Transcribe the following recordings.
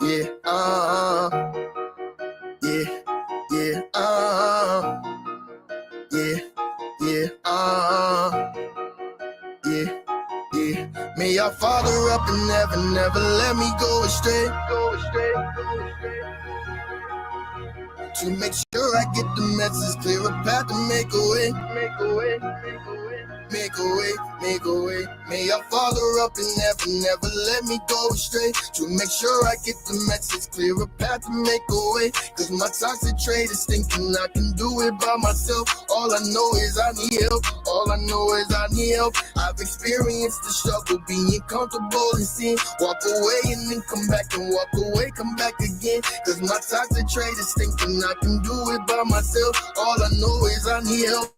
yeah, yeah, yeah, yeah, yeah, yeah, yeah. May our Father up in heaven never let me go astray. To make sure I get the message clear, a path to make a way, make a way, make a way, make a way, make a way. May our Father up in heaven never let me go astray. To make sure I get the message clear, a path to make a way. Cause my toxic trait is thinking I can do it by myself. All I know is I need help. All I know is I need help. I've experienced the struggle, being comfortable in sin. Walk away and then come back and walk away, come back again. Cause my toxic trait is thinking I can do it by myself. All I know is I need help.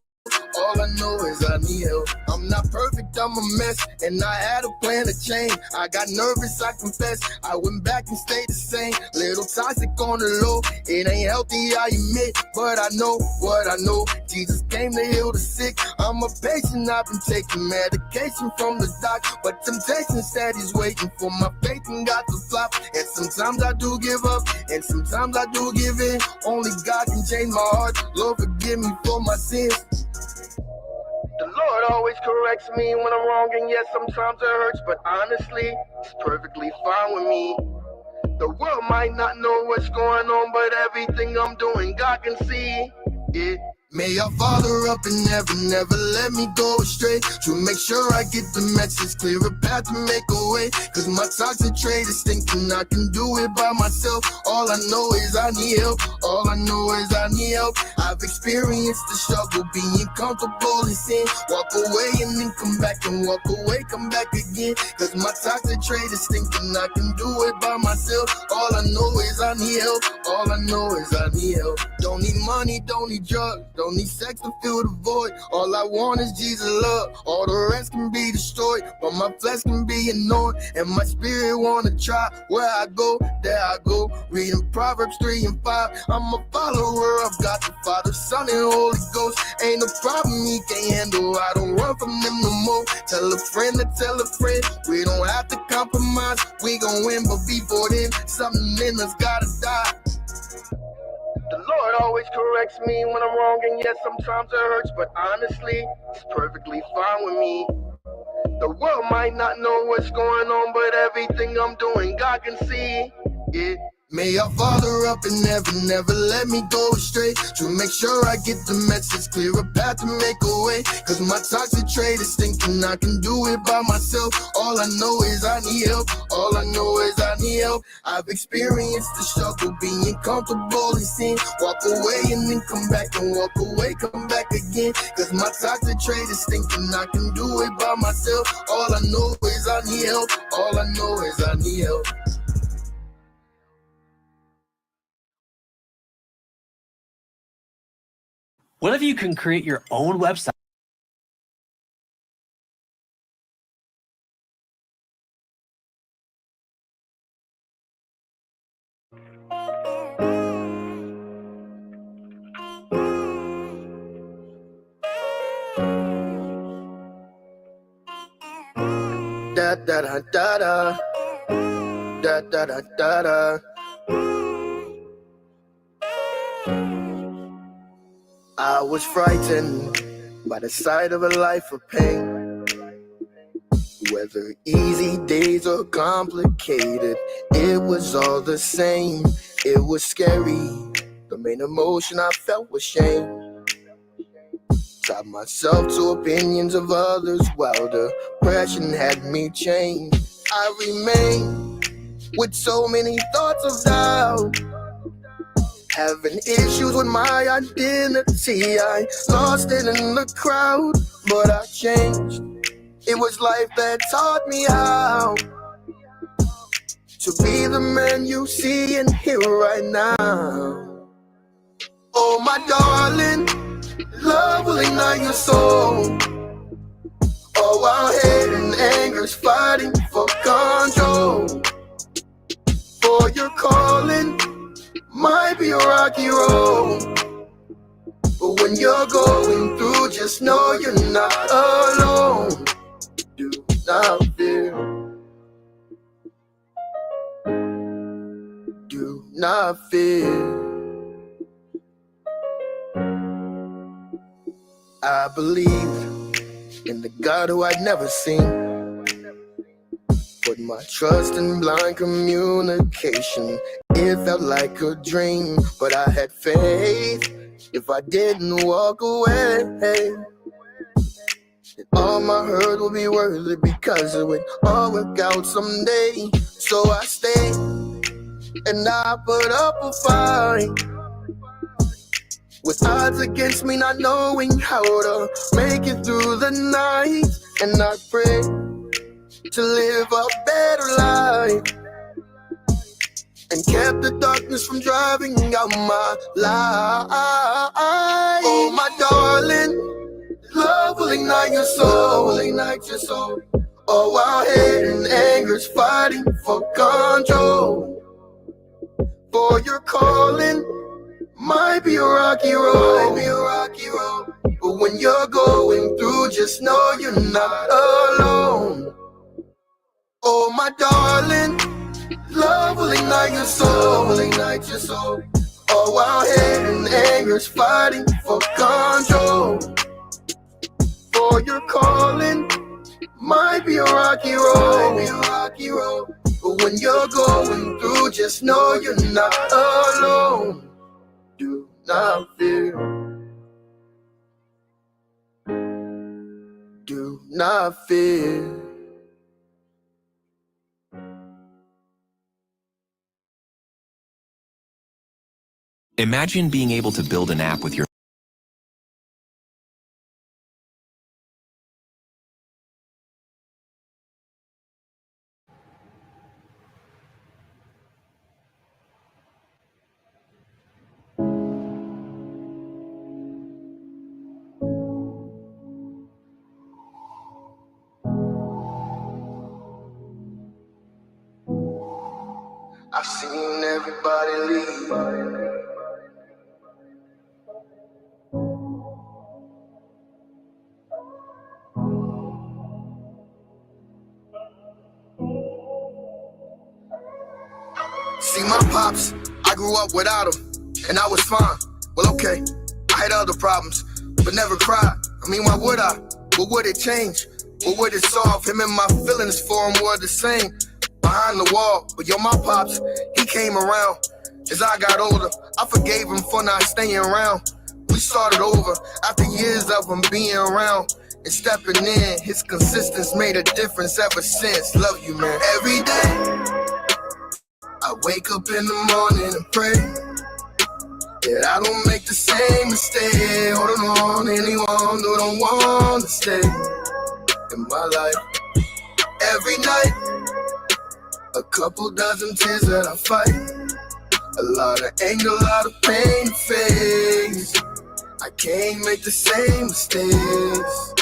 All I know is I need help. I'm not perfect, I'm a mess, and I had a plan to change. I got nervous, I confess. I went back and stayed the same. Little toxic on the low. It ain't healthy, I admit, but I know what I know. Jesus came to heal the sick. I'm a patient, I've been taking medication from the doc, but temptation said he's waiting for my faith and got to flop. And sometimes I do give up, and sometimes I do give in. Only God can change my heart. Lord, forgive me for my sins. The Lord always corrects me when I'm wrong, and yes, sometimes it hurts, but honestly, it's perfectly fine with me. The world might not know what's going on, but everything I'm doing, God can see it. May our Father up in heaven never let me go astray. To make sure I get the message clear, a path to make a way. Cause my toxic trait is thinking I can do it by myself. All I know is I need help. All I know is I need help. I've experienced the struggle, being comfortable in sin. Walk away and then come back and walk away, come back again. Cause my toxic trait is thinking I can do it by myself. All I know is I need help. All I know is I need help. Don't need money, don't need drugs, don't need sex to fill the void. All I want is Jesus' love. All the rest can be destroyed, but my flesh can be annoyed, and my spirit wanna try. Where I go, there I go. Reading Proverbs 3 and 5. I'm a follower of God the Father, Son, and Holy Ghost. Ain't no problem he can't handle. I don't run from them no more. Tell a friend to tell a friend. We don't have to compromise. We gon' win, but before then, something in us gotta die. The Lord always corrects me when I'm wrong, and yes, sometimes it hurts, but honestly, it's perfectly fine with me. The world might not know what's going on, but everything I'm doing, God can see it. May our Father up in heaven never let me go astray. To make sure I get the message clear, a path to make a way. Cause my toxic trait is thinking I can do it by myself. All I know is I need help. All I know is I need help. I've experienced the struggle, being comfortable in sin. Walk away and then come back and walk away, come back again. Cause my toxic trait is thinking I can do it by myself. All I know is I need help. All I know is I need help. What if you can create your own website? Da da da da da da da da da da. I was frightened by the sight of a life of pain. Whether easy days or complicated, it was all the same. It was scary. The main emotion I felt was shame. Tied myself to opinions of others while depression had me chained. I remained with so many thoughts of doubt, having issues with my identity. I lost it in the crowd, but I changed. It was life that taught me how to be the man you see and hear right now. Oh my darling, love will ignite your soul. Oh, while hate and anger's fighting for control. For your calling might be a rocky road, but when you're going through, just know you're not alone. Do not fear. not fear. I believed in the God who I'd never seen. Put my trust in blind communication. It felt like a dream, but I had faith. If I didn't walk away, all my hurt will be worth it, because it would all work out someday. So I stayed and I put up a fight, with odds against me, not knowing how to make it through the night. And I pray to live a better life, and kept the darkness from driving out my life. Oh, my darling, love will ignite your soul, will ignite your soul. Oh, while hate and anger's fighting for control. For your calling might be a rocky road, but when you're going through, just know you're not alone. Oh, my darling, love will ignite your soul, will ignite your soul. Oh, while hate and anger's fighting for control. For your calling might be a rocky road, but when you're going through, just know you're not alone. Do not fear. Do not fear. Imagine being able to build an app with your I've seen everybody leave. See my pops, I grew up without him, and I was fine. Well, okay, I had other problems, but never cried. I mean, why would I? What would it change? What would it solve? Him and my feelings for him were the same. Behind the wall, but yo, my pops, he came around. As I got older, I forgave him for not staying around. We started over after years of him being around and stepping in. His consistency made a difference ever since. Love you, man. Every day I wake up in the morning and pray that I don't make the same mistake. Holding on to anyone who don't want to stay in my life. Every night, a couple dozen tears that I fight. A lot of anger, a lot of pain to face. I can't make the same mistakes.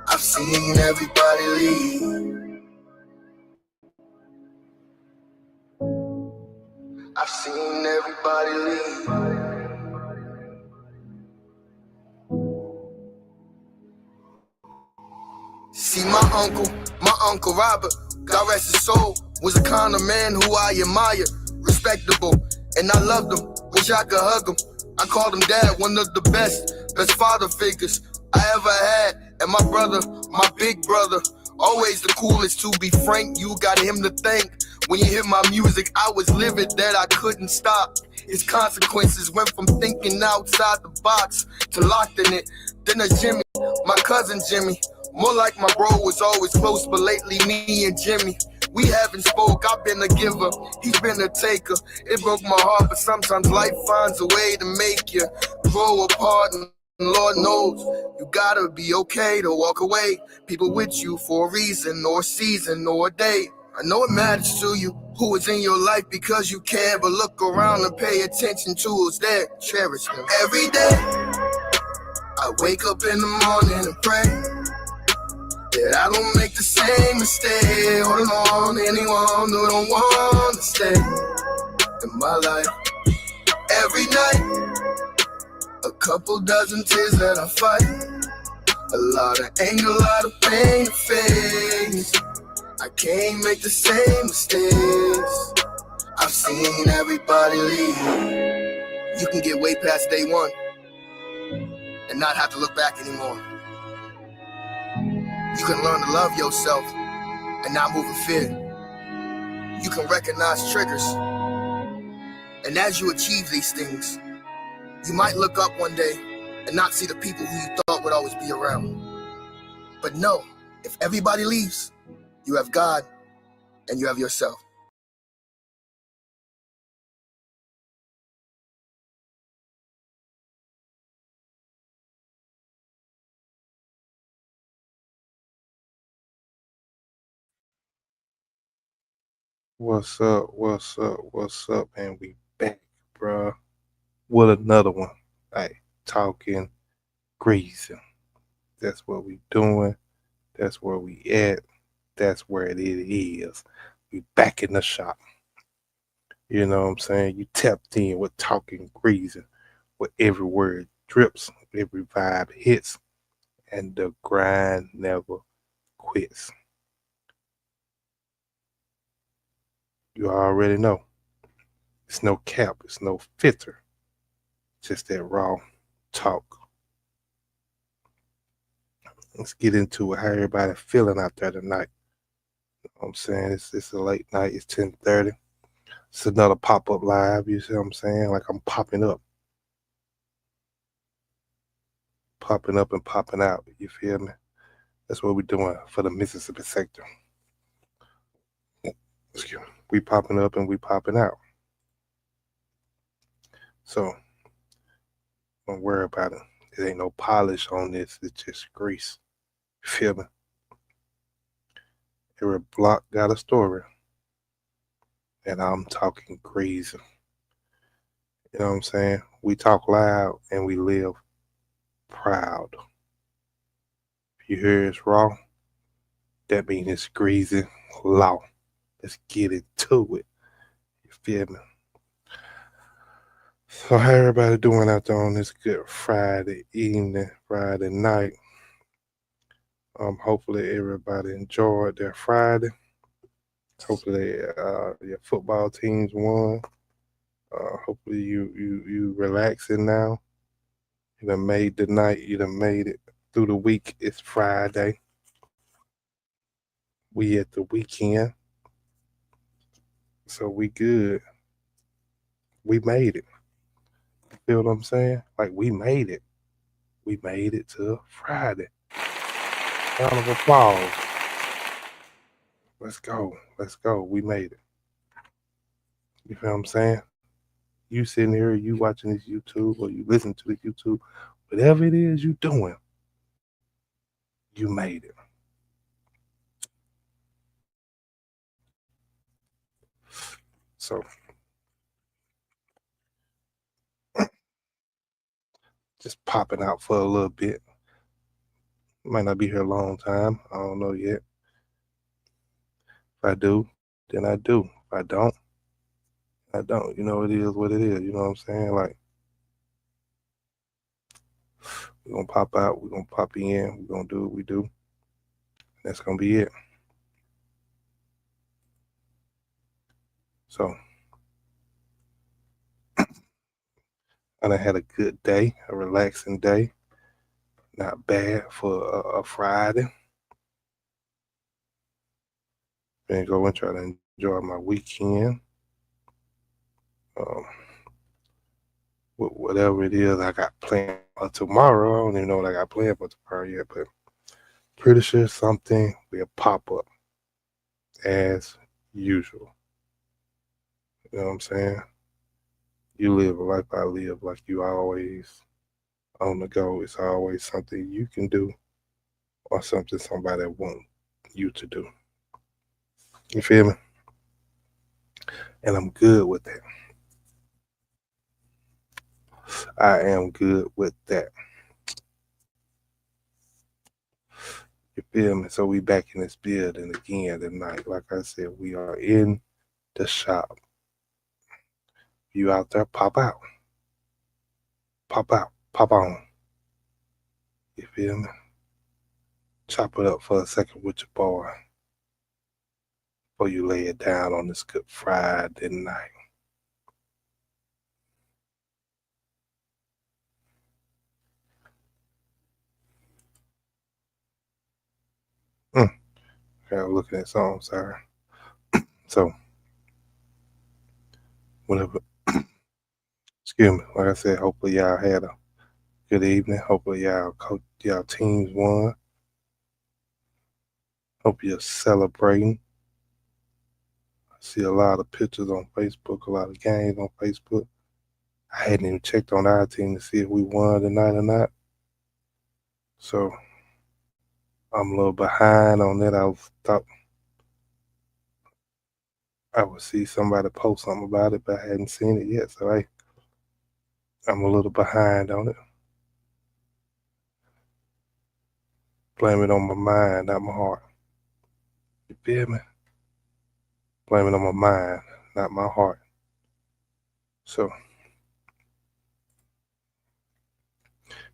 I've seen everybody leave. I've seen everybody leave. See, my uncle Robert, God rest his soul, was a kind of man who I admired, respectable, and I loved him. Wish I could hug him. I called him dad, one of the best father figures I ever had. And my brother, my big brother, always the coolest. To be frank, you got him to thank. When you hear my music, I was livid that I couldn't stop. His consequences went from thinking outside the box to locked in it. Then there's Jimmy, my cousin Jimmy. More like my bro, was always close, but lately me and Jimmy, we haven't spoke. I've been a giver, he's been a taker. It broke my heart, but sometimes life finds a way to make you grow apart. And Lord knows, you gotta be okay to walk away. People with you for a reason, or a season, or a day. I know it matters to you who is in your life because you care, but look around and pay attention to who's there. Cherish them. Every day, I wake up in the morning and pray that I don't make the same mistake. Holding on to anyone who don't want to stay in my life. Every night, a couple dozen tears that I fight. A lot of anger, a lot of pain to face. I can't make the same mistakes. I've I've seen everybody leave. You can get way past day one and not have to look back anymore. You can learn to love yourself and not move in fear. You can recognize triggers, and as you achieve these things, you might look up one day and not see the people who you thought would always be around. But no, if everybody leaves, you have God and you have yourself. What's up? What's up? What's up? And we back, bruh, with another one. Hey, talking greasy. That's what we doing. That's where we at. That's where it is. We back in the shop. You know what I'm saying? You tapped in with talking greasy, where every word drips, every vibe hits, and the grind never quits. You already know. It's no cap. It's no filter. Just that raw talk. Let's get into it. How everybody feeling out there tonight? You know what I'm saying? It's a late night. It's 10:30. It's another pop-up live. You see what I'm saying? Like I'm popping up. Popping up and popping out. You feel me? That's what we're doing for the Mississippi sector. Excuse me. We popping up and we popping out. So don't worry about it. There ain't no polish on this. It's just grease. You feel me? Every block got a story. And I'm talking greasy. You know what I'm saying? We talk loud and we live proud. If you hear it's raw, that means it's greasy law. Let's get into it. You feel me? So how everybody doing out there on this good Friday evening, Friday night? Hopefully everybody enjoyed their Friday. Hopefully your football teams won. Hopefully you relaxing now. You done made the night. You done made it through the week. It's Friday. We at the weekend. So we good. We made it. You feel what I'm saying? Like we made it. We made it to Friday. Round of applause. Let's go. Let's go. We made it. You feel what I'm saying? You sitting here, you watching this YouTube, or you listen to this YouTube, whatever it is you doing, you made it. So just popping out for a little bit. Might not be here a long time. I don't know yet. If I do, then I do. If I don't, I don't. You know, it is what it is. You know what I'm saying? Like, we're going to pop out. We're going to pop in. We're going to do what we do. That's going to be it. So, I done had a good day, a relaxing day. Not bad for a Friday. Then go and try to enjoy my weekend. Um, whatever it is I got planned for tomorrow. I don't even know what I got planned for tomorrow yet, but pretty sure something will pop up as usual. You know what I'm saying? You live a life I live, like you always on the go. It's always something you can do or something somebody want you to do. You feel me? And I'm good with that. I am good with that. You feel me? So we back in this building again tonight. Like I said, we are in the shop. You out there, pop out. Pop out. Pop on. You feel me? Chop it up for a second with your boy before you lay it down on this good Friday night. Okay, I'm looking at something, sorry. So, whatever. Excuse me. Like I said, hopefully y'all had a good evening. Hopefully y'all teams won. Hope you're celebrating. I see a lot of pictures on Facebook, a lot of games on Facebook. I hadn't even checked on our team to see if we won tonight or not. So I'm a little behind on that. I thought I would see somebody post something about it, but I hadn't seen it yet. So I'm a little behind on it. Blame it on my mind, not my heart. You feel me? Blame it on my mind, not my heart. So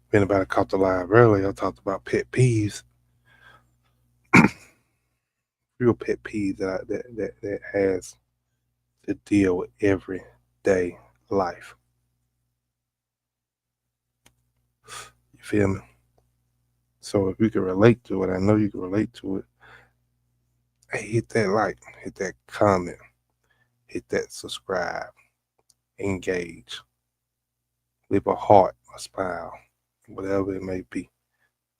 if anybody caught the live earlier, I talked about pet peeves. Real pet peeves that has to deal with everyday life. You feel me? So if you can relate to it, I know you can relate to it. Hey, hit that like, hit that comment, hit that subscribe, engage, leave a heart, a smile, whatever it may be.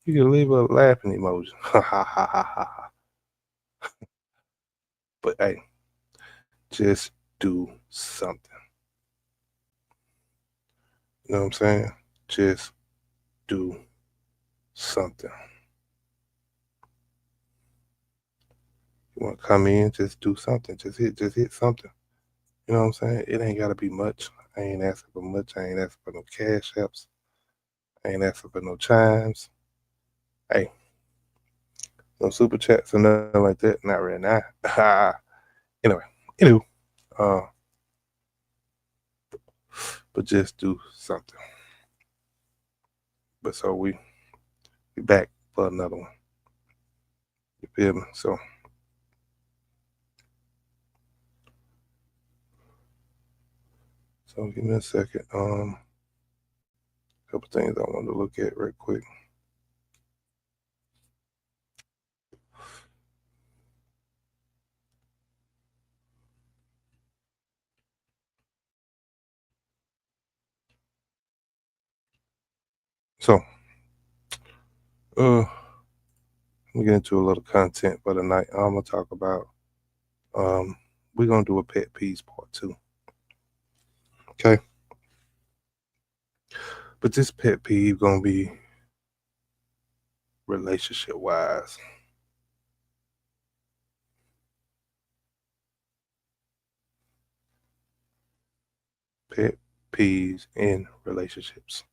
You can leave a laughing emoji. Ha ha ha ha ha. But hey, just do something. You know what I'm saying? Just do something. You want to come in, just do something. Just hit something. You know what I'm saying? It ain't gotta be much. I ain't asking for much. I ain't asking for no cash apps. I ain't asking for no chimes. Hey, no super chats or nothing like that. Not right now. Anyway, uh, but just do something. But so we back for another one. You feel me? So give me a second. Couple things I want to look at real quick. So, let me get into a little content for the night. I'm gonna talk about. We're gonna do a pet peeves part 2. Okay. But this pet peeve gonna be relationship wise. Pet peeves in relationships.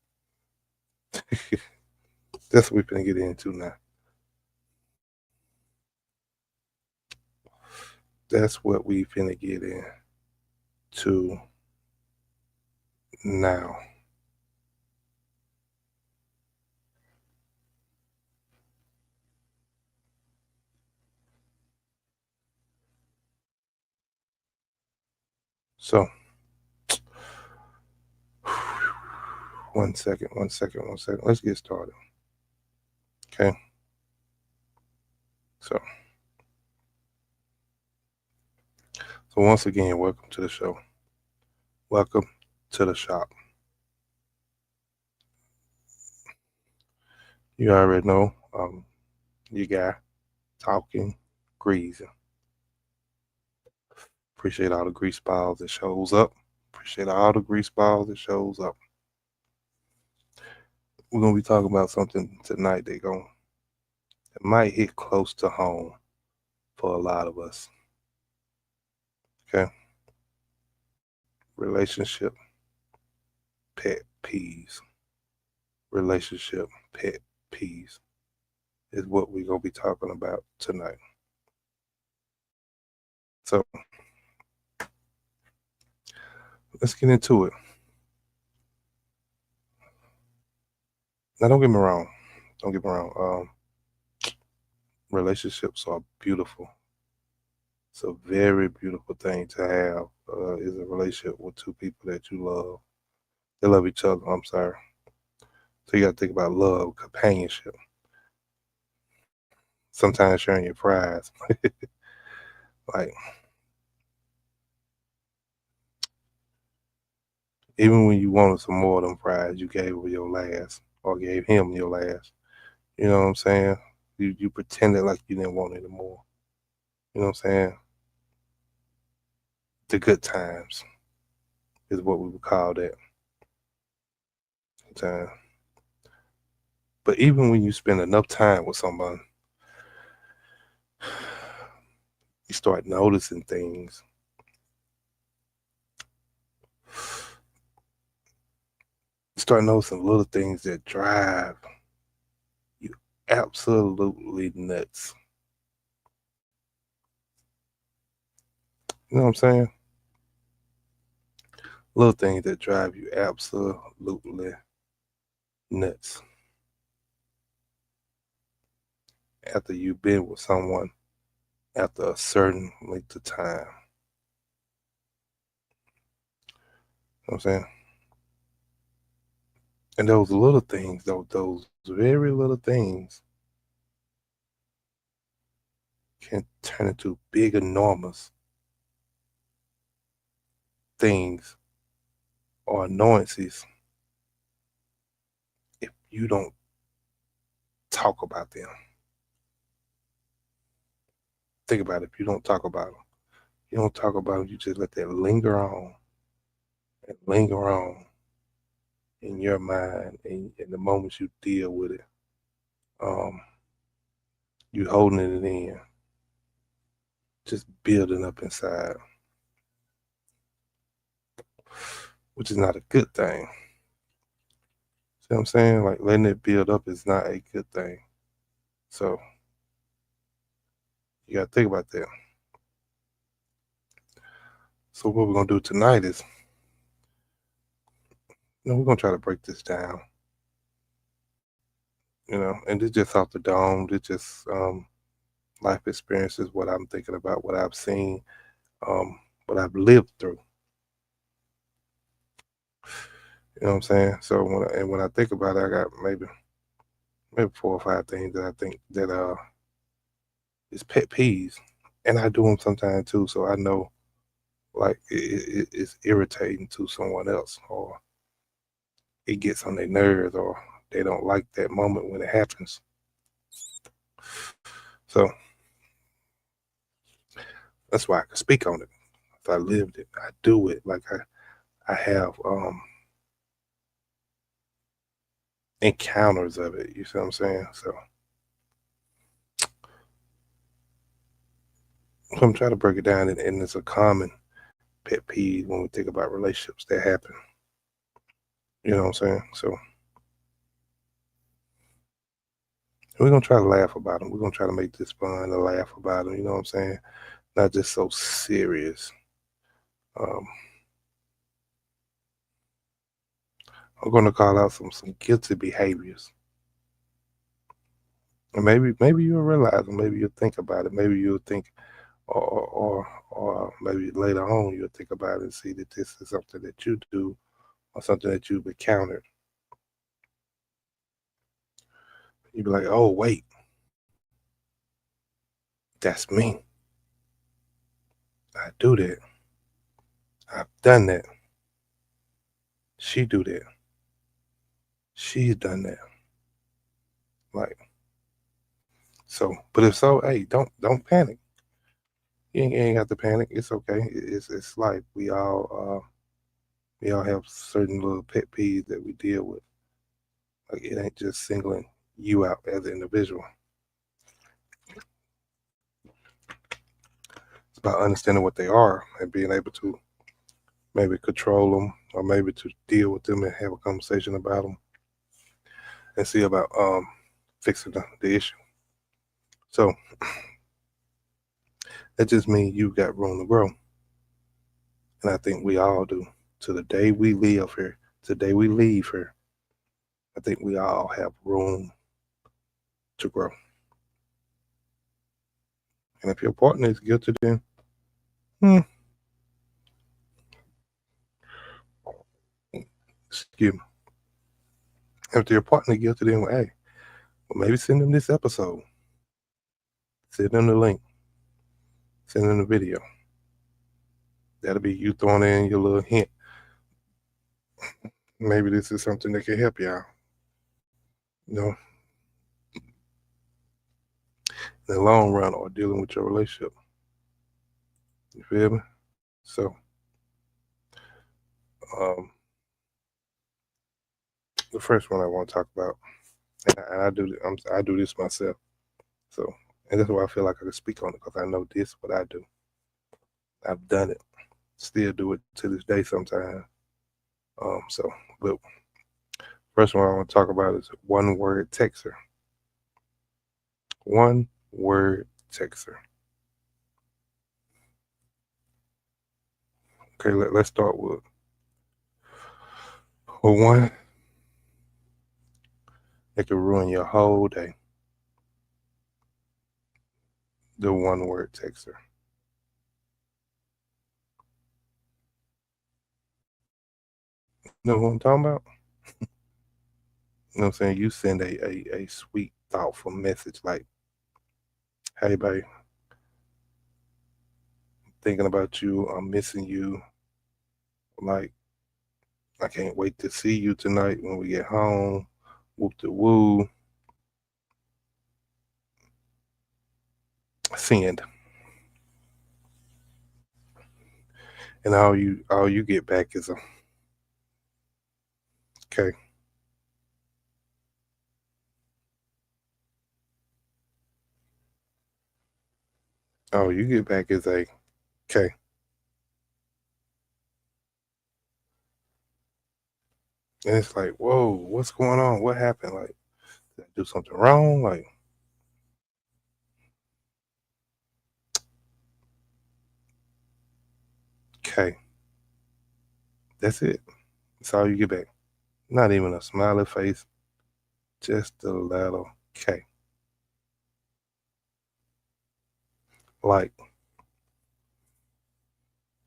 That's what we're gonna get into now. That's what we finna get into now. So, one second. Let's get started. Okay. So once again, welcome to the show. Welcome to the shop. You already know, you got Talkin Greazy. Appreciate all the grease balls that shows up. Appreciate all the grease balls that shows up. We're gonna be talking about something tonight that might hit close to home for a lot of us. Okay. Relationship pet peeves. Relationship pet peeves is what we're gonna be talking about tonight. So let's get into it. Now, don't get me wrong. Relationships are beautiful. It's a very beautiful thing to have. Is a relationship with two people that you love. They love each other. I'm sorry. So you got to think about love, companionship. sometimes sharing your fries. Like, even when you wanted some more of them fries, you gave her your last, or gave him your last. You know what I'm saying? You pretended like you didn't want any more. You know what I'm saying? The good times is what we would call that time. But even when you spend enough time with someone, you start noticing things. You start noticing little things that drive you absolutely nuts. You know what I'm saying? Little things that drive you absolutely nuts. After you've been with someone after a certain length of time. You know what I'm saying? And those little things, those very little things can turn into big, enormous things or annoyances if you don't talk about them. Think about it. If you don't talk about them, you don't talk about them, you just let that linger on and linger on in your mind and in the moments you deal with it. You holding it in, just building up inside, which is not a good thing. See what I'm saying? Like, letting it build up is not a good thing. So you gotta think about that. So what we're gonna do tonight is, we're gonna try to break this down. And it's just off the dome. It's just life experiences, what I'm thinking about, what I've seen, what I've lived through. You know what I'm saying? So when I think about it, I got maybe 4 or 5 things that I think that is pet peeves, and I do them sometimes too. So I know, like, it's irritating to someone else, or it gets on their nerves, or they don't like that moment when it happens. So that's why I can speak on it. If I lived it, I do it. Like, I have encounters of it. You see what I'm saying? So I'm trying to break it down, and it's a common pet peeve when we think about relationships that happen. You know what I'm saying? So we're gonna try to laugh about them. We're gonna try to make this fun and laugh about them. You know what I'm saying? Not just so serious. Um, I'm gonna call out some guilty behaviors, and maybe you'll realize them. Maybe you'll think about it. Maybe you'll think, or maybe later on you'll think about it and see that this is something that you do or something that you've encountered. You'd be like, oh wait, that's me. I do that. I've done that. She do that. She's done that. Like, so, but if so, hey, don't panic. You ain't got to panic. It's okay. It's life. We all have certain little pet peeves that we deal with. Like, it ain't just singling you out as an individual. It's about understanding what they are and being able to maybe control them, or maybe to deal with them and have a conversation about them and see about fixing the issue. So that just means you got room to grow, and I think we all do. To the day we live here, to the day we leave here, I think we all have room to grow. And if your partner is guilty, then excuse me. If your partner is guilty, then, well, hey, well, maybe send them this episode. Send them the link. Send them the video. That'll be you throwing in your little hint. Maybe this is something that can help y'all. You know, in the long run, or dealing with your relationship. You feel me? So, the first one I want to talk about, and I do this myself. So, and that's why I feel like I can speak on it, because I know this what I do. I've done it. Still do it to this day sometimes. But first one I want to talk about is one word texter. One word texter. Okay, let's start with one that could ruin your whole day. The one word texter. You know what I'm talking about? You know what I'm saying? You send a sweet, thoughtful message like, hey, babe, thinking about you. I'm missing you. Like, I can't wait to see you tonight when we get home. Whoop the woo. Send. And all you get back is a okay. All you get back is a okay. And it's like, whoa, what's going on? What happened? Like, did I do something wrong? Like, okay. That's it. That's all you get back. Not even a smiley face, just a little K. Like,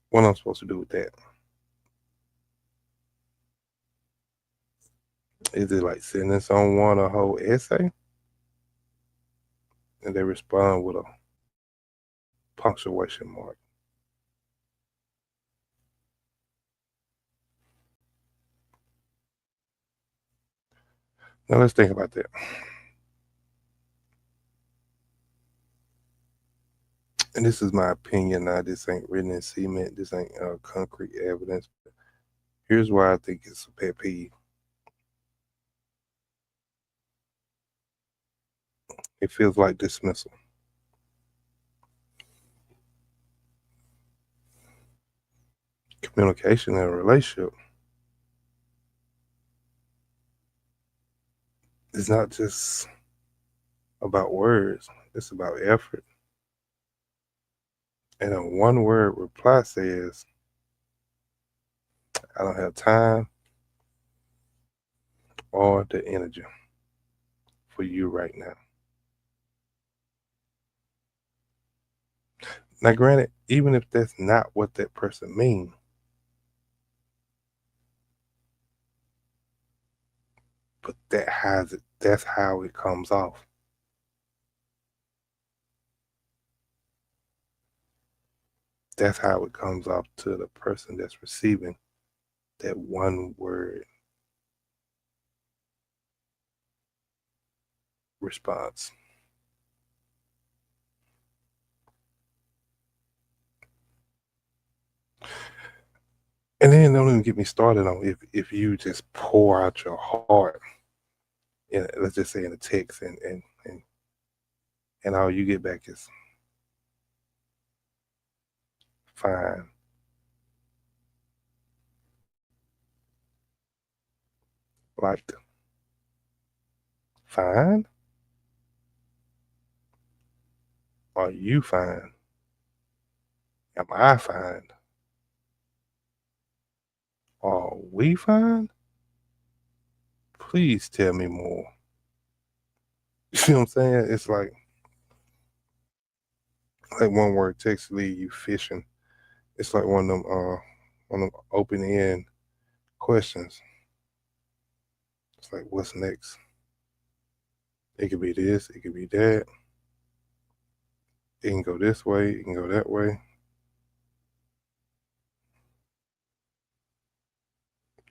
what I'm supposed to do with that? Is it like sending someone a whole essay? And they respond with a punctuation mark. Now let's think about that. And this is my opinion now. This ain't written in cement. This ain't concrete evidence. Here's why I think it's a pet peeve. It feels like dismissal. Communication in a relationship is not just about words. It's about effort. And a one word reply says, I don't have time or the energy for you right now. Now, granted, even if that's not what that person means, but that's how it comes off. That's how it comes off to the person that's receiving that one word response. And then don't even get me started on if you just pour out your heart in, let's just say, in a text, and all you get back is fine. Like, fine? Are you fine? Am I fine? Are we fine? Please tell me more. You see what I'm saying? It's like one word text leave you fishing. It's like one of them open end questions. It's like, what's next? It could be this, it could be that. It can go this way, it can go that way.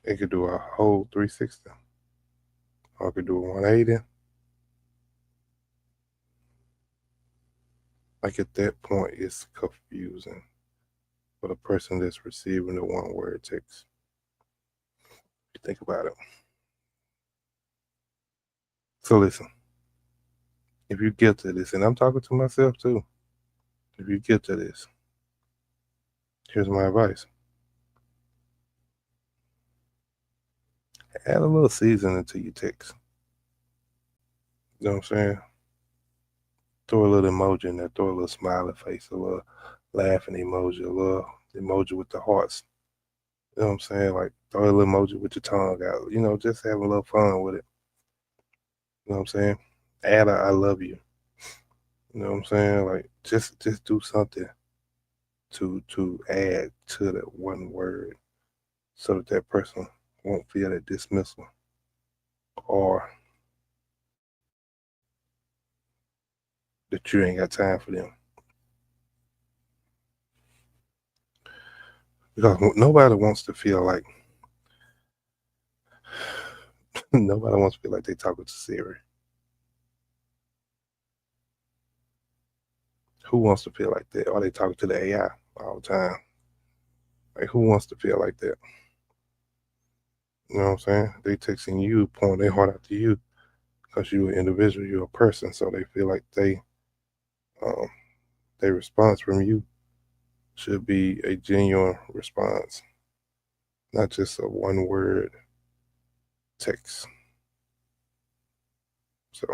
It could do a whole 360. Or it could do a 180. Like at that point, it's confusing for the person that's receiving the one-word text. You think about it. So listen, if you get to this, and I'm talking to myself too, if you get to this, here's my advice. Add a little seasoning to your text. You know what I'm saying? Throw a little emoji in there, throw a little smiley face, a little laughing emoji, a little emoji with the hearts. You know what I'm saying? Like throw a little emoji with your tongue out. You know, just have a little fun with it. You know what I'm saying? Add a I love you. You know what I'm saying? Like just do something to add to that one word so that that person won't feel that dismissal or that you ain't got time for them. Because nobody wants to feel like nobody wants to feel like they talking to Siri. Who wants to feel like that? Or they talking to the AI all the time. Like who wants to feel like that? You know what I'm saying? They texting you, pouring their heart out to you because you're an individual, you're a person. So they feel like their response from you should be a genuine response, not just a one word text. So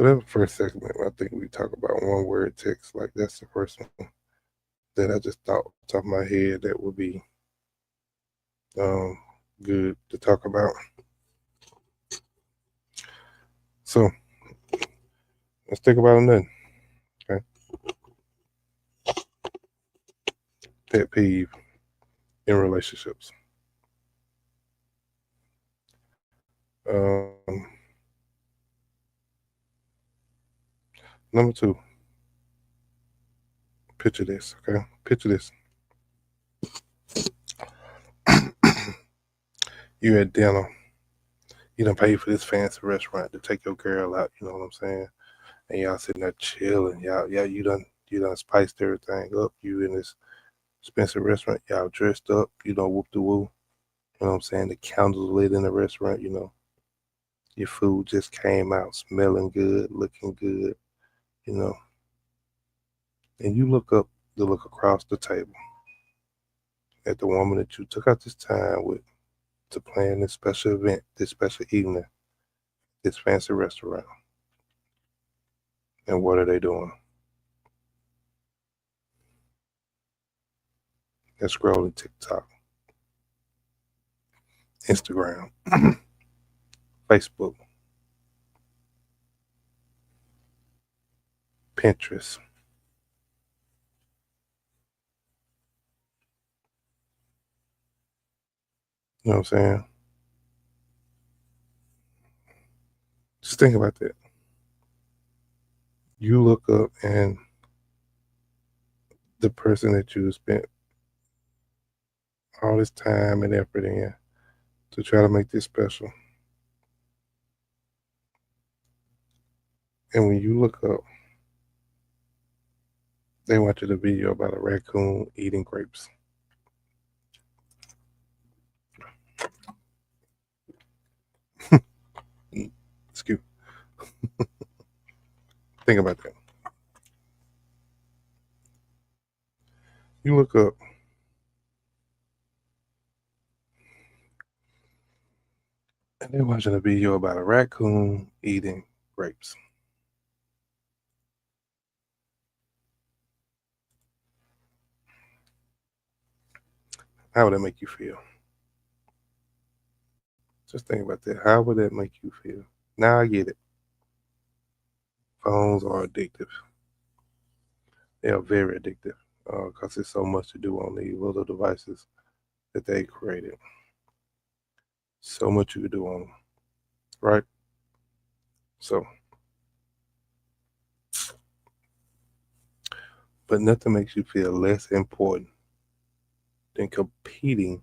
that's the first segment. I think we talk about one word text. Like that's the first one that I just thought off the top of my head that would be good to talk about. So let's think about another. Okay. Pet peeve in relationships. Number two, picture this, okay? Picture this. You at dinner. You done pay for this fancy restaurant to take your girl out, you know what I'm saying? And y'all sitting there chilling. You done spiced everything up. You in this expensive restaurant, y'all dressed up, you know, whoop de woo. You know what I'm saying? The candles lit in the restaurant, you know. Your food just came out smelling good, looking good, you know. And you look up to look across the table at the woman that you took out this time with to plan this special event, this special evening, this fancy restaurant. And what are they doing? They're scrolling TikTok, Instagram, Facebook, Pinterest. You know what I'm saying? Just think about that. You look up and the person that you spent all this time and effort in to try to make this special. And when you look up, they want you to video about a raccoon eating grapes. Excuse me. Think about that. You look up and they're watching a video about a raccoon eating grapes. How would that make you feel? Just think about that. How would that make you feel? Now I get it. Phones are addictive. They are very addictive because there's so much to do on these little devices that they created. So much you could do on them, right? So But nothing makes you feel less important than competing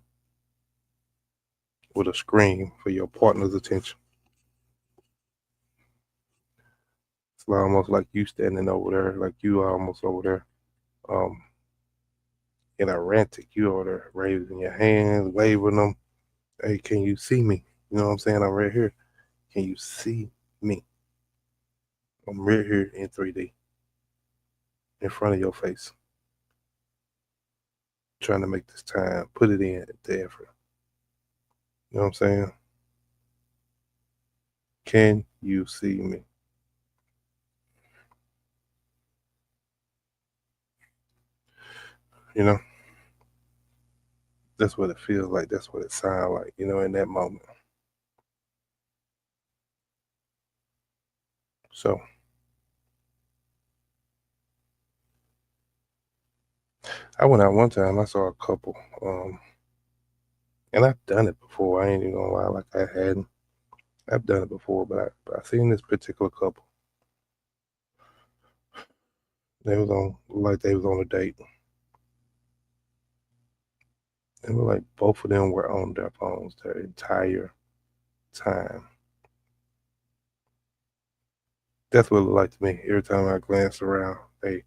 with a screen for your partner's attention. It's almost like you standing over there, like you are almost over there, in a rantic. You over there raising your hands, waving them. Hey, can you see me? You know what I'm saying? I'm right here. Can you see me? I'm right here in 3D, in front of your face. Trying to make this time, put it in the effort. You know what I'm saying? Can you see me? You know, that's what it feels like. That's what it sounds like, you know, in that moment. So I went out one time, I saw a couple, and I've done it before. I ain't even gonna lie, like I hadn't. I've done it before, but I seen this particular couple. They was on a date. It was like both of them were on their phones their entire time. That's what it looked like to me. Every time I glanced around, they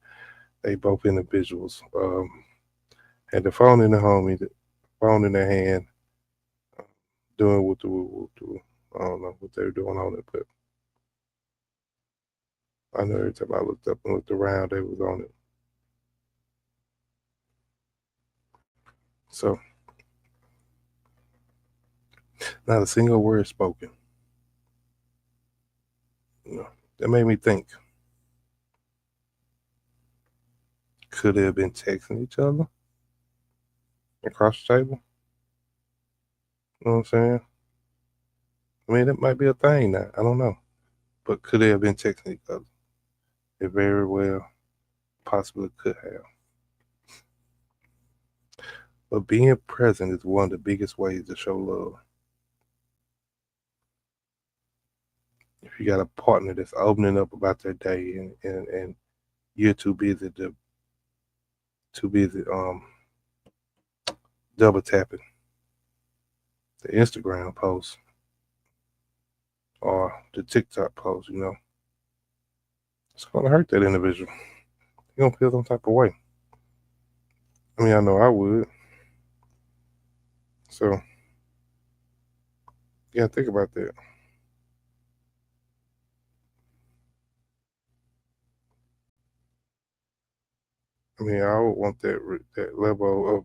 both individuals had the phone in the homie, the phone in their hand, doing what the I don't know what they were doing on it, but I know every time I looked up and looked around, they was on it. So not a single word spoken. You know, that made me think. Could they have been texting each other across the table? You know what I'm saying? I mean, that might be a thing now. I don't know. But could they have been texting each other? It very well possibly could have. But being present is one of the biggest ways to show love. If you got a partner that's opening up about their day and you're too busy double tapping the Instagram post or the TikTok post, you know, it's gonna hurt that individual. You're gonna feel some type of way. I mean, I know I would. So yeah, think about that. I mean, I would want that level of,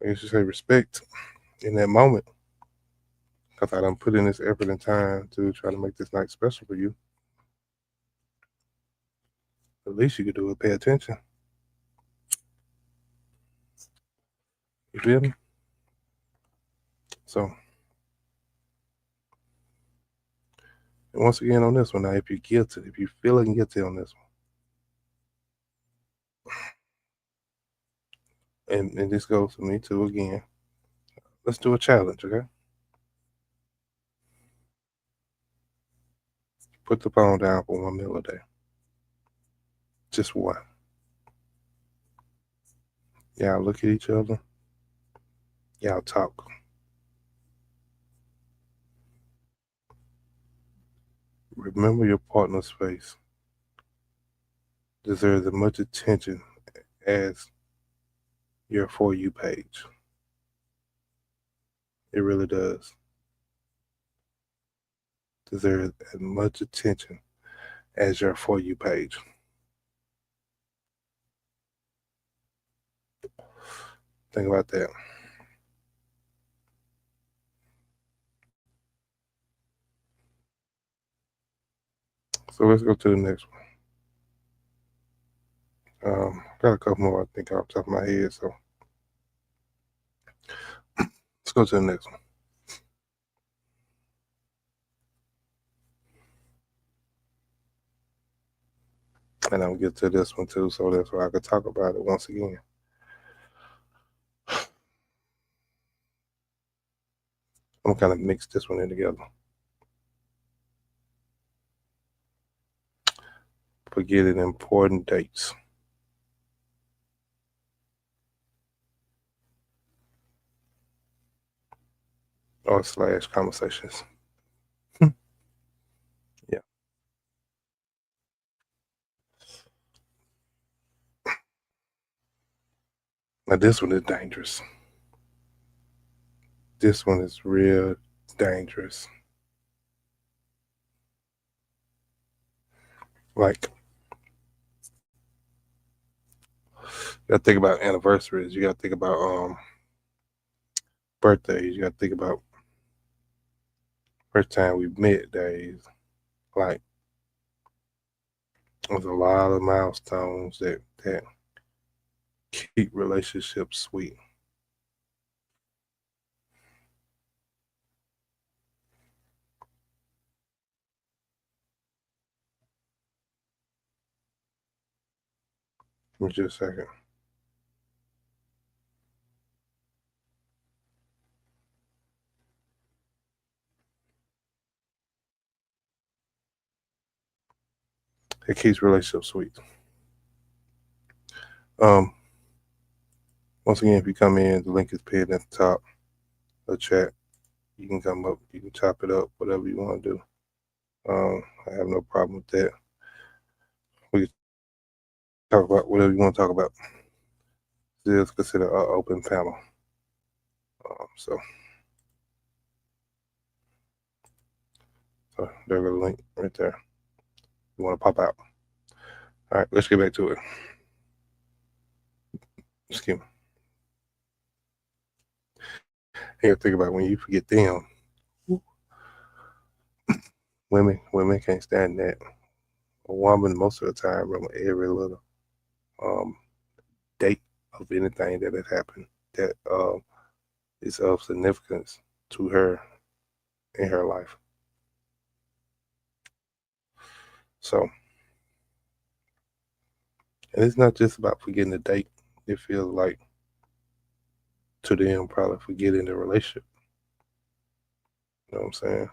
I guess you say, respect in that moment, because I done put in this effort and time to try to make this night special for you. The least you could do is pay attention. You feel me? So, and once again on this one, now, if you're guilty, if you're feeling guilty on this one, and this goes to me too again, let's do a challenge, okay? Put the phone down for 1 meal a day. Just one. Y'all look at each other. Y'all talk. Remember your partner's face deserves as much attention as your For You page. It really does. Deserves as much attention as your For You page. Think about that. So let's go to the next one. I got a couple more I think off the top of my head, so let's go to the next one. And I'll get to this one too, so that's why I could talk about it once again. I'm gonna kind of mix this one in together. Forgetting important dates. or / conversations. Yeah. Now this one is dangerous. This one is real dangerous. Like, you gotta think about anniversaries. You gotta think about birthdays. You gotta think about first time we met days. Like, there's a lot of milestones that keep relationships sweet. Give me just a second. It keeps relationships sweet. Once again, if you come in, the link is pinned at the top of the chat. You can come up, you can chop it up, whatever you want to do. I have no problem with that. We can talk about whatever you want to talk about. This is considered an open panel. So there's a link right there. You want to pop out. All right, let's get back to it. Excuse me. You gotta think about when you forget them. Women can't stand that. A woman most of the time remember every little date of anything that has happened that is of significance to her in her life. So, and it's not just about forgetting the date. It feels like to them probably forgetting the relationship. You know what I'm saying?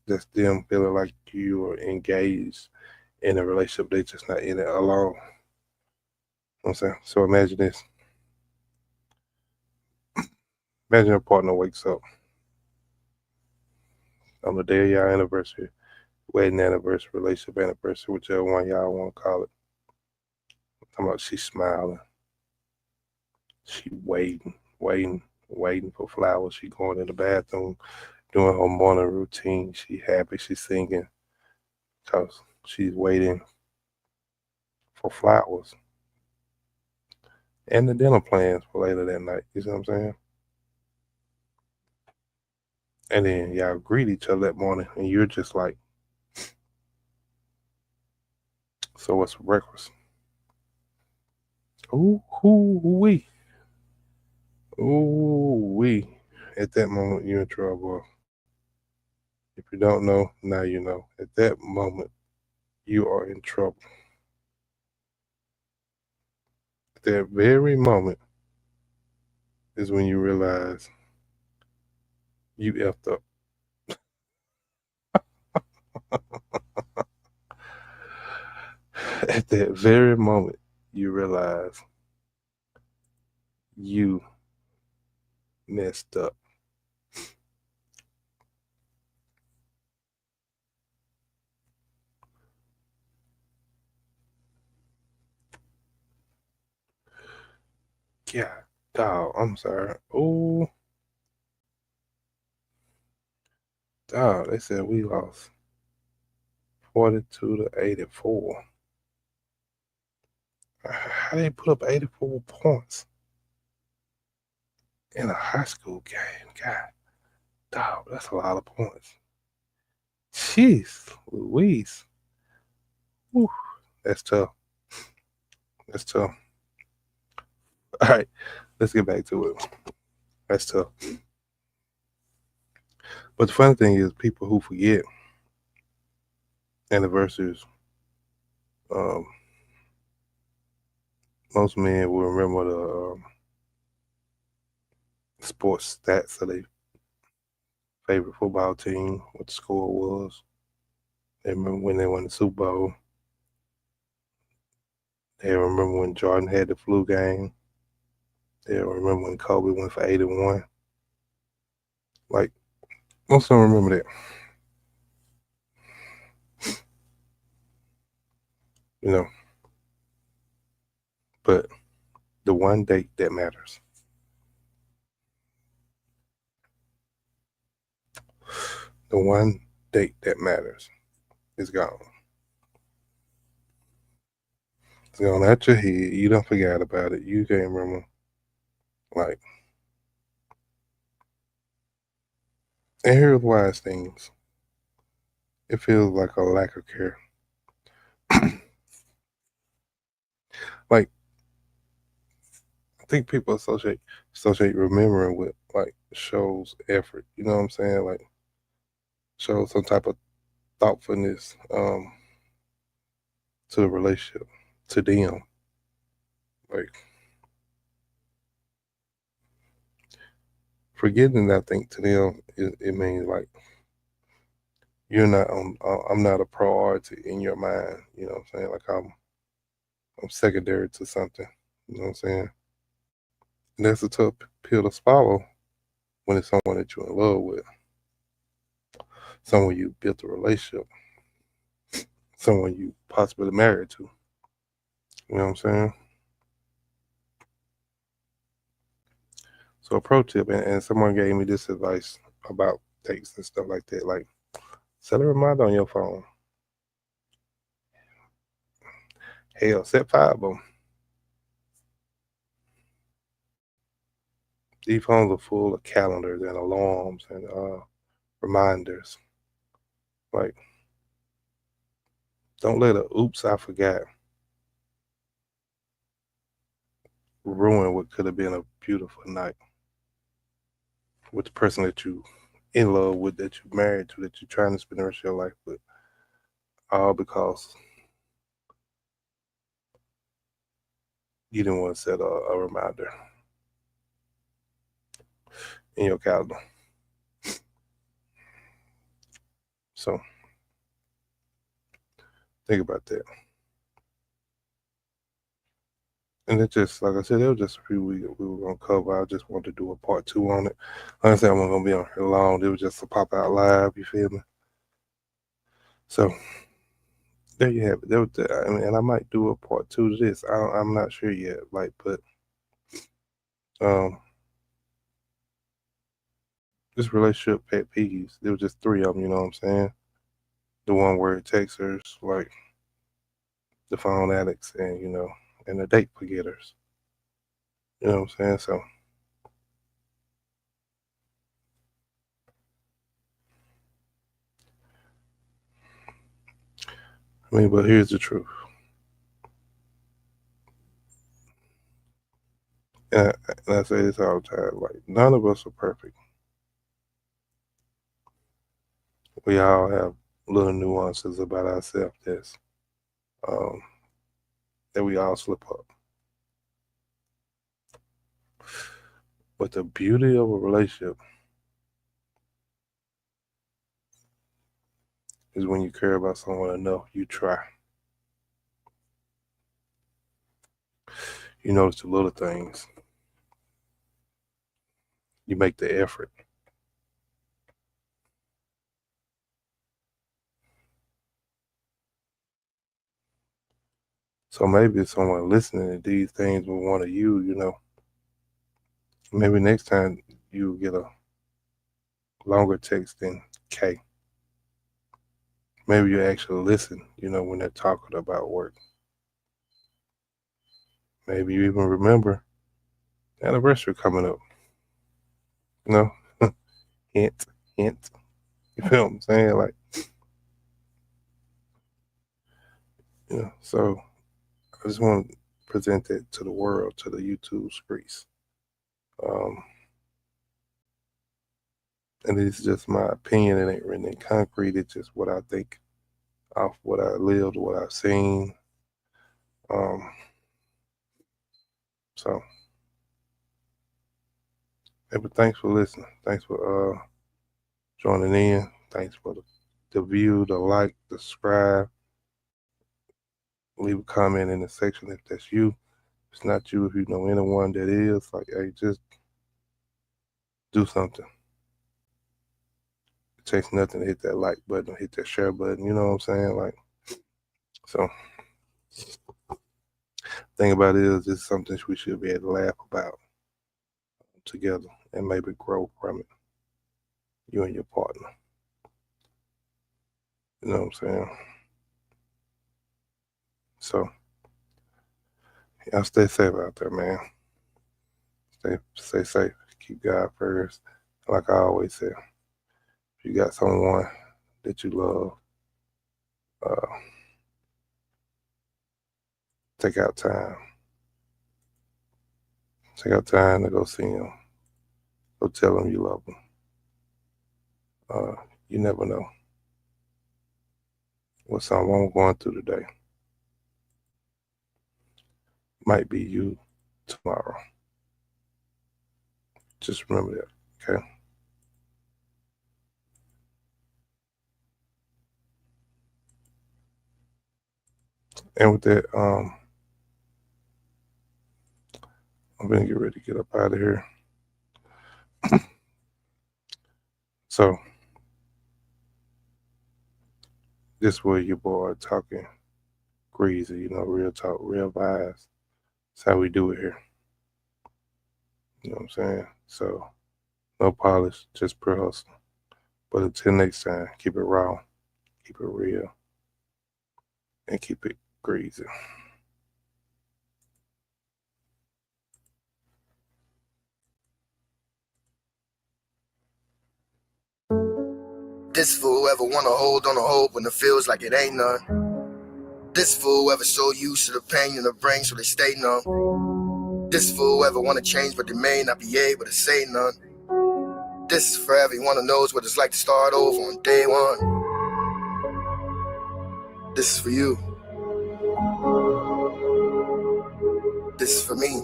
That's them feeling like you are engaged in a relationship. They just not in it alone. You know what I'm saying? So imagine this. Imagine a partner wakes up on the day of your anniversary, wedding anniversary, relationship anniversary, whichever one y'all want to call it. I'm talking about she's smiling. She waiting for flowers. She going in the bathroom, doing her morning routine. She happy. She's singing because she's waiting for flowers. And the dinner plans for later that night. You see what I'm saying? And then y'all greet each other that morning, and you're just like, so what's for breakfast? Ooh, wee. Ooh, wee. At that moment, you're in trouble. If you don't know, now you know. At that moment, you are in trouble. At that very moment is when you realize you effed up. At that very moment, you realize you messed up. God, dog, I'm sorry. Oh, dog, they said we lost 42 to 84. How they put up 84 points in a high school game? God, dog, that's a lot of points. Jeez, Louise. Whew, that's tough. That's tough. All right, let's get back to it. That's tough. But the funny thing is, people who forget anniversaries, um, most men will remember the sports stats of their favorite football team, what the score was. They remember when they won the Super Bowl. They remember when Jordan had the flu game. Yeah, remember when Kobe went for 81? Like, most of them remember that. You know, but the one date that matters. The one date that matters is gone. It's gone out your head. You don't forget about it. You can't remember. Like, and here's why it stings. It feels like a lack of care. Like, I think people associate remembering with like shows effort. You know what I'm saying? Like, shows some type of thoughtfulness to the relationship, to them. Like, forgetting, I think to them it means like you're not on. I'm not a priority in your mind. You know what I'm saying? Like I'm secondary to something. You know what I'm saying? And that's a tough pill to swallow when it's someone that you're in love with, someone you built a relationship, someone you possibly married to. You know what I'm saying? So a pro tip, and someone gave me this advice about dates and stuff like that. Like, set a reminder on your phone. Hell, set 5 of them. These phones are full of calendars and alarms and reminders. Like, don't let a oops, I forgot ruin what could have been a beautiful night with the person that you in love with, that you married to, that you're trying to spend the rest of your life with. All because you didn't want to set a reminder in your calendar. So think about that. And it just, like I said, it was just a few we were gonna cover. I just wanted to do a part 2 on it. Like I said, I wasn't gonna be on here long. It was just a pop out live. You feel me? So there you have it. There was I mean, and I might do a part 2 to this. I'm not sure yet. Like, but um, this relationship pet peeves. There was just 3 of them. You know what I'm saying? The one word texters, like the phone addicts, and and the date forgetters. You know what I'm saying? So I mean, but here's the truth. And I say this all the time. Like, none of us are perfect. We all have little nuances about ourselves um, that we all slip up. But the beauty of a relationship is when you care about someone enough, you try. You notice the little things. You make the effort. So maybe if someone listening to these things will want to maybe next time you get a longer text than K. Maybe you actually listen, when they're talking about work. Maybe you even remember the anniversary coming up. You know, hint, hint. You feel what I'm saying? Like, so I just want to present that to the world, to the YouTube streets. And it's just my opinion. It ain't written in concrete. It's just what I think off what I lived, what I've seen. So, hey, but thanks for listening. Thanks for joining in. Thanks for the view, the like, the subscribe. Leave a comment in the section if that's you. it's not you, if you know anyone that is, like, hey, just do something. It takes nothing to hit that like button or hit that share button, you know what I'm saying? Like, so thing about it is, it's something we should be able to laugh about together and maybe grow from it, you and your partner. You know what I'm saying? So y'all stay safe out there, man. Stay safe. Keep God first. Like I always say, if you got someone that you love, take out time. Take out time to go see them. Go tell them you love them. You never know what someone going through today. Might be you tomorrow. Just remember that, okay? And with that, I'm gonna get ready to get up out of here. So this was your boy Talkin Greazy, you know, real talk, real vibes. That's how we do it here. You know what I'm saying? So no polish, just pure hustle. But until next time, keep it raw, keep it real, and keep it greasy. This fool ever wanna hold on a hope when it feels like it ain't none. This fool ever so used to the pain in the brain so they stay numb. This fool ever wanna change but they may not be able to say none. This is for everyone who knows what it's like to start over on day one. This is for you. This is for me.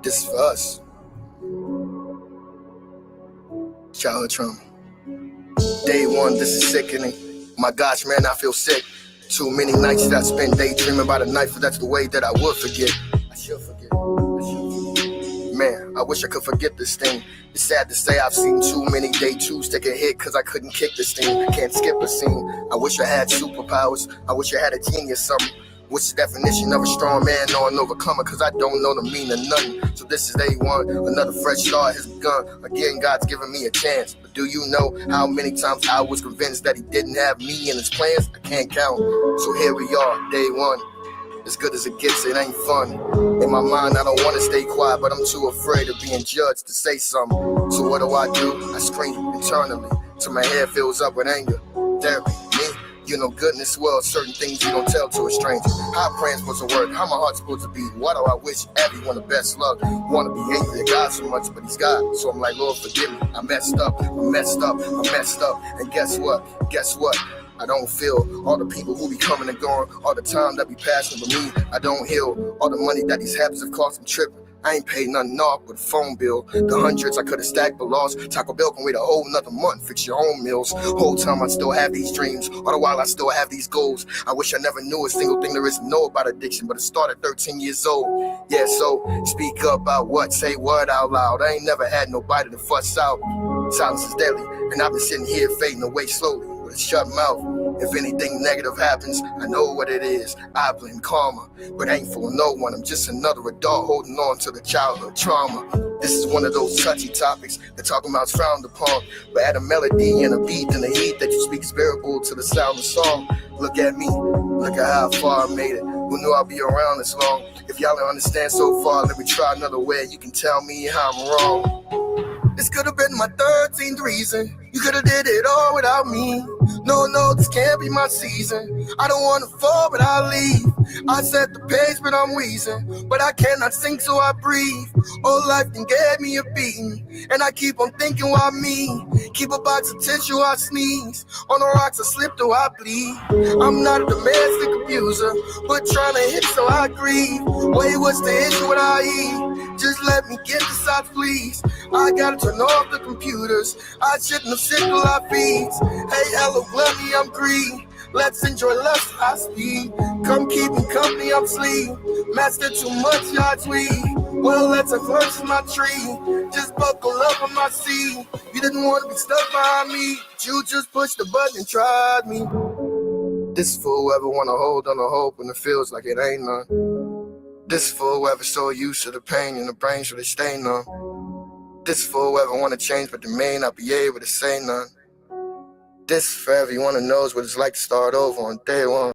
This is for us. Childhood trauma. Day one, this is sickening. My gosh, man, I feel sick. Too many nights that I spent daydreaming about a knife, but that's the way that I would forget. I should forget. Man, I wish I could forget this thing. It's sad to say I've seen too many day twos take a hit cause I couldn't kick this thing. Can't skip a scene. I wish I had superpowers. I wish I had a genius something. What's the definition of a strong man or an overcomer? Cause I don't know the meaning of nothing. So this is day one, another fresh start has begun. Again, God's giving me a chance. But do you know how many times I was convinced that he didn't have me in his plans? I can't count. So here we are, day one. As good as it gets, it ain't fun. In my mind, I don't want to stay quiet, but I'm too afraid of being judged to say something. So what do? I scream internally till my head fills up with anger. Therapy, me? You know goodness well, certain things you don't tell to a stranger. How praying supposed to work, how my heart's supposed to be. Why do I wish everyone the best luck? Wanna be angry at God so much, but he's God. So I'm like, Lord, forgive me. I messed up. And guess what? I don't feel all the people who be coming and going, all the time that be passing with me. I don't heal all the money that these habits have cost me tripping. I ain't paid nothing off but a phone bill. The hundreds I could have stacked but lost. Taco Bell can wait a whole nother month, fix your own meals. Whole time I still have these dreams, all the while I still have these goals. I wish I never knew a single thing there is to know about addiction, but it started 13 years old. Yeah, so speak up about what, say what out loud. I ain't never had nobody to fuss out. Silence is deadly, and I've been sitting here fading away slowly with a shut mouth. If anything negative happens, I know what it is. I blame karma, but ain't for no one. I'm just another adult holding on to the childhood trauma. This is one of those touchy topics that talking about is frowned upon. But add a melody and a beat and the heat that you speak is bearable to the sound of song. Look at me, look at how far I made it. Who knew I'd be around this long? If y'all don't understand so far, let me try another way. You can tell me how I'm wrong. This could have been my 13th reason. You could have did it all without me. No, this can't be my season. I don't want to fall, but I'll leave. I set the pace, but I'm wheezing. But I cannot sing, so I breathe. All life then gave me a beating. And I keep on thinking, why me? Keep a box of tissue, I sneeze. On the rocks, I slip, though I bleed. I'm not a domestic abuser, but trying to hit, so I grieve. Wait, what's the issue with I eat? Just let me get this out, please. I gotta turn off the computers. I shouldn't have sick till I feeds. Hey, hello, Glenny, I'm green. Let's enjoy lust, high speed. Come keep me company up sleep. Master too much, yards we. Well, let's advance my tree. Just buckle up on my seat. You didn't want to be stuck behind me. But you just pushed the button and tried me. This is for whoever wanna hold on a hope when it feels like it ain't none. This is for whoever so used to the pain in the brain so they stay numb. This is for whoever wanna change but they may not be able to say none. This is for everyone who knows what it's like to start over on day one.